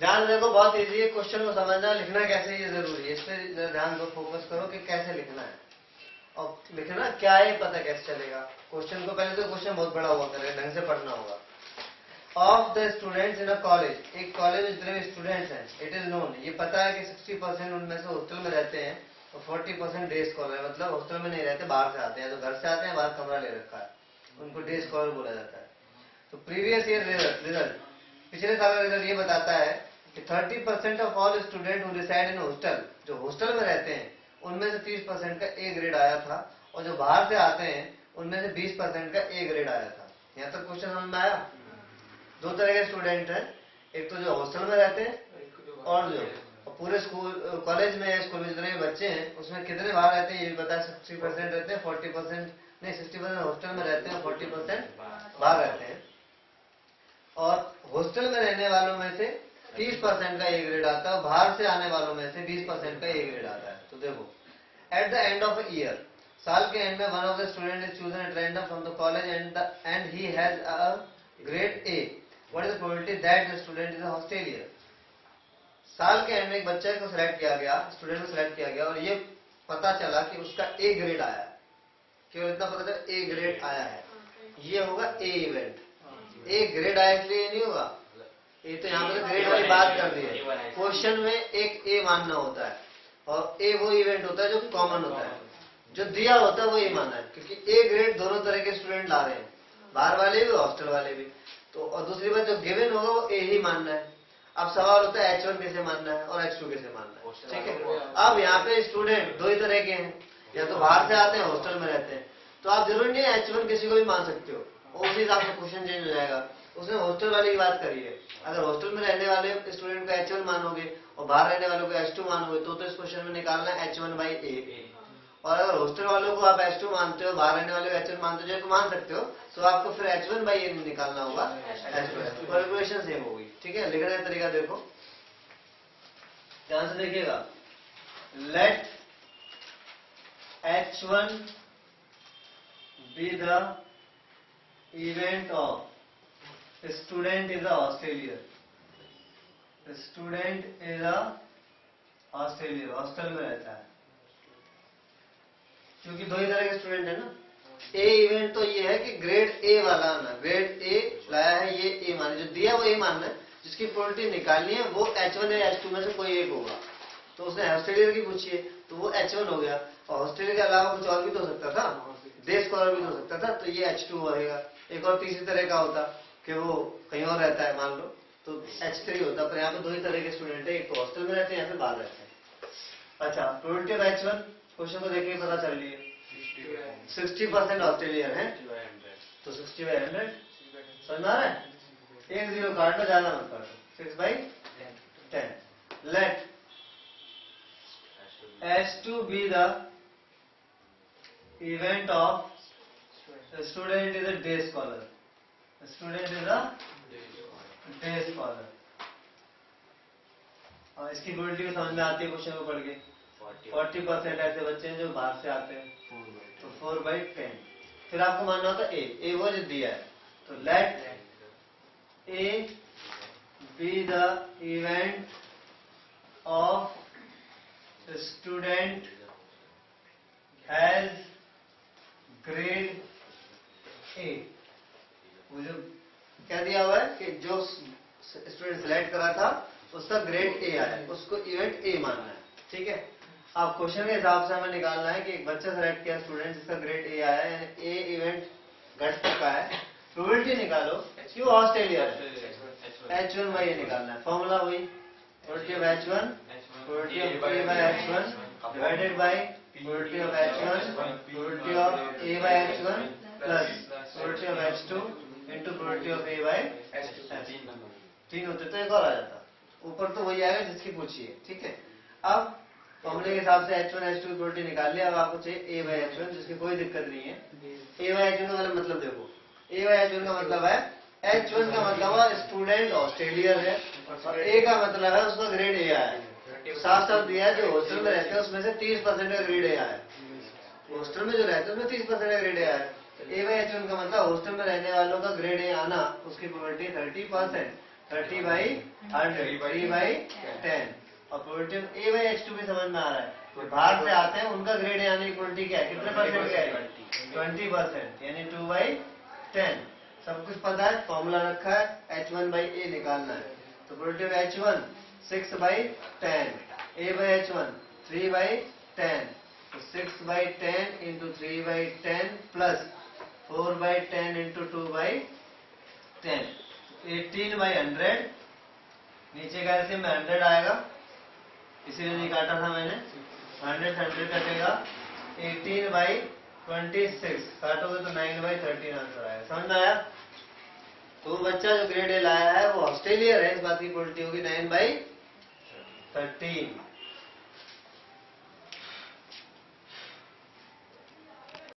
ध्यान देखो, बहुत इजी है क्वेश्चन को समझना, लिखना कैसे ये जरूरी है, इस पे ध्यान दो, फोकस करो कि कैसे लिखना है और लिखना क्या है पता कैसे चलेगा। क्वेश्चन को पहले तो क्वेश्चन बहुत बड़ा हुआ करेगा, ढंग से पढ़ना होगा। Of the students in a college, एक कॉलेज में जितने भी स्टूडेंट्स हैं, इट इज नोन, ये पता है कि 60% उनमें से हॉस्टल में रहते हैं और 40% डे स्कॉलर, मतलब हॉस्टल में नहीं रहते, बाहर से आते हैं, तो घर से आते हैं, बाहर कमरा ले रखा है, उनको डे स्कॉलर बोला जाता है। तो प्रीवियस ईयर रिजल्ट, पिछले साल का रिजल्ट ये बताता है कि 30% of all student who reside in hostel, जो हॉस्टल में रहते हैं उनमें से 30% का ए ग्रेड आया था, और जो बाहर से आते हैं उनमें से 20% का ए ग्रेड आया था। यहाँ तक क्वेश्चन समझ में आया? दो तरह के स्टूडेंट हैं, एक तो जो हॉस्टल में रहते हैं और जो पूरे स्कूल कॉलेज में स्कूल में जितने भी बच्चे हैं उसमें कितने बाहर रहते हैं ये भी पता है। 60% रहते हैं, 40% नहीं, 60% हॉस्टल में रहते हैं, 40% बाहर रहते हैं। और हॉस्टल में रहने वालों में से 30% का ए ग्रेड आता है और बाहर से आने वालों में से 20% का ए ग्रेड आता है। तो देखो, at the end of year, साल के एंड में one of the student is chosen at random from the college and he has a grade A, what is the probability that the student is a hosteller. साल के end में एक बच्चे को select किया गया, स्टूडेंट को सिलेक्ट किया गया और ये पता चला कि उसका ए ग्रेड आया है, केवल इतना पता चला ए ग्रेड आया है, ये होगा ए इवेंट। ए ग्रेड आया इसलिए ये नहीं होगा, ये तो यहाँ पे ग्रेड वाली बात कर दी है। क्वेश्चन में एक ए मानना होता है और ए वो इवेंट होता है जो कॉमन होता है, जो दिया होता है वो ए मानना है, क्योंकि ए ग्रेड दोनों तरह के स्टूडेंट ला रहे हैं, बाहर वाले भी हॉस्टल वाले भी। तो और दूसरी बात जो गिवन होगा वो ए ही मानना है। अब सवाल होता है H1 कैसे मानना है और H2 कैसे मानना है, ठीक है। अब यहाँ पे स्टूडेंट दो ही तरह के हैं, या तो बाहर से आते हैं हॉस्टल में रहते हैं, तो आप जरूरी नहीं है H1 किसी को भी मान सकते हो, उसी हिसाब से क्वेश्चन चेंज हो जाएगा। उसने हॉस्टल वाले की बात करी है, अगर हॉस्टल में रहने वाले स्टूडेंट को H1 मानोगे और बाहर रहने वालों को H2 मानोगे तो इस क्वेश्चन में निकालना है H1/A। और अगर हॉस्टल वालों को आप H2 मानते हो, बाहर रहने वाले को H1 मानते हो, जो मान सकते हो, तो आपको फिर H1/A निकालना होगा, कैलकुलेशन सेम होगी, ठीक है। लिखने का तरीका देखो, ध्यान से देखिएगा। Let H1 be the event of student is a hostelier, student is a hosteller, hostel में रहता है, क्योंकि दो ही तरह के स्टूडेंट है ना। ए इवेंट तो ये है कि ग्रेड ए वाला आना, ग्रेड ए लाया है ये ए माने, जो दिया वो ए मानना है, जिसकी प्रोबेबिलिटी निकालनी है वो H1 या H2 में से कोई एक होगा। तो उसने हॉस्टेलियर की पूछी है तो वो H1 हो गया, और हॉस्टेलियर के अलावा कुछ और भी तो हो सकता था, डे स्कॉलर भी हो सकता था, तो ये H2 रहेगा। एक और तीसरी तरह का होता कि वो कहीं और रहता है मान लो, तो H3 होता। पर यहाँ पे दो ही तरह के स्टूडेंट है, एक तो हॉस्टल में रहते हैं या फिर बाहर रहते हैं। अच्छा, प्रोबेबिलिटी ऑफ H1 क्वेश्चन को देखिए पता चल रही है, 60% ऑस्ट्रेलियन है, तो 60/100 समझ आ रहा है। 1 0 काट लो, ज्यादा मत काटो, 6/10। Let H2 be the event of the student is a day scholar, the student is a day scholar। और इसकी प्रोबेबिलिटी समझ में आती है क्वेश्चन को पढ़ के। 40% ऐसे बच्चे हैं जो बाहर से आते हैं, तो 4/10। फिर आपको मानना होता है ए वो जो दिया है, तो let A be the event of student has grade A. वो जो क्या दिया हुआ है कि जो स्टूडेंट सिलेक्ट करा था उसका ग्रेड ए आया, उसको इवेंट ए मानना है, ठीक है। अब क्वेश्चन के हिसाब से हमें निकालना है कि एक बच्चा सेलेक्ट किया स्टूडेंट जिसका ग्रेड ए आया, यानी ए इवेंट घट चुका है, प्रोबेबिलिटी निकालो क्यों ऑस्ट्रेलिया है, H1/A निकालना है। फॉर्मूला वही, probability of H1 probability of A/H1 divided by probability of H1 probability of A/H1 plus probability of H2 into probability of A/H2। 3 होते तो एक और आ जाता, ऊपर तो वही आएगा जिसकी पूछी है, ठीक है। अब फॉर्मूले के हिसाब से H1 H2 की प्रोबेबिलिटी निकाल लिया, अब आपको चाहिए A/H1, जिसकी कोई दिक्कत नहीं है। A/H1 का मतलब देखो, A/H1 का मतलब है, H1 का मतलब है स्टूडेंट ऑस्ट्रेलियर है, और A का मतलब है उसका ग्रेड ए आया है। साफ साफ दिया है जो हॉस्टल में रहते हैं उसमें से 30% का ग्रेड ए आया है, हॉस्टल में जो रहते हैं उसमें 30% का ग्रेड ए आया है। A/H1 का मतलब हॉस्टल में रहने वालों का ग्रेड ए आना, उसकी प्रोबेबिलिटी 30%। 30/100, 3/10 और प्रोबेबिलिटी A by H2 भी समझ में आ रहा है। जो बाहर से आते हैं उनका ग्रेड यानी इक्वलिटी क्या है, कितने परसेंट का है, 20%, यानी 2/10। सब कुछ पता है, फॉर्मूला रखा है, H1/A निकालना है। तो probability H1 6/10, A by H1 3/10, तो 6/10 into 3/10 plus 4/10 into 2/10, 18/100। नीचे का ऐसे में 100 आएगा, इसीलिए नहीं काटा था मैंने। 100 कटेगा, 18/26 काटोगे तो 9/13 आंसर आएगा। समझ में आया? तो बच्चा जो ग्रेड ए लाया है वो ऑस्ट्रेलिया है, इस बात की क्वालिटी होगी 9/13।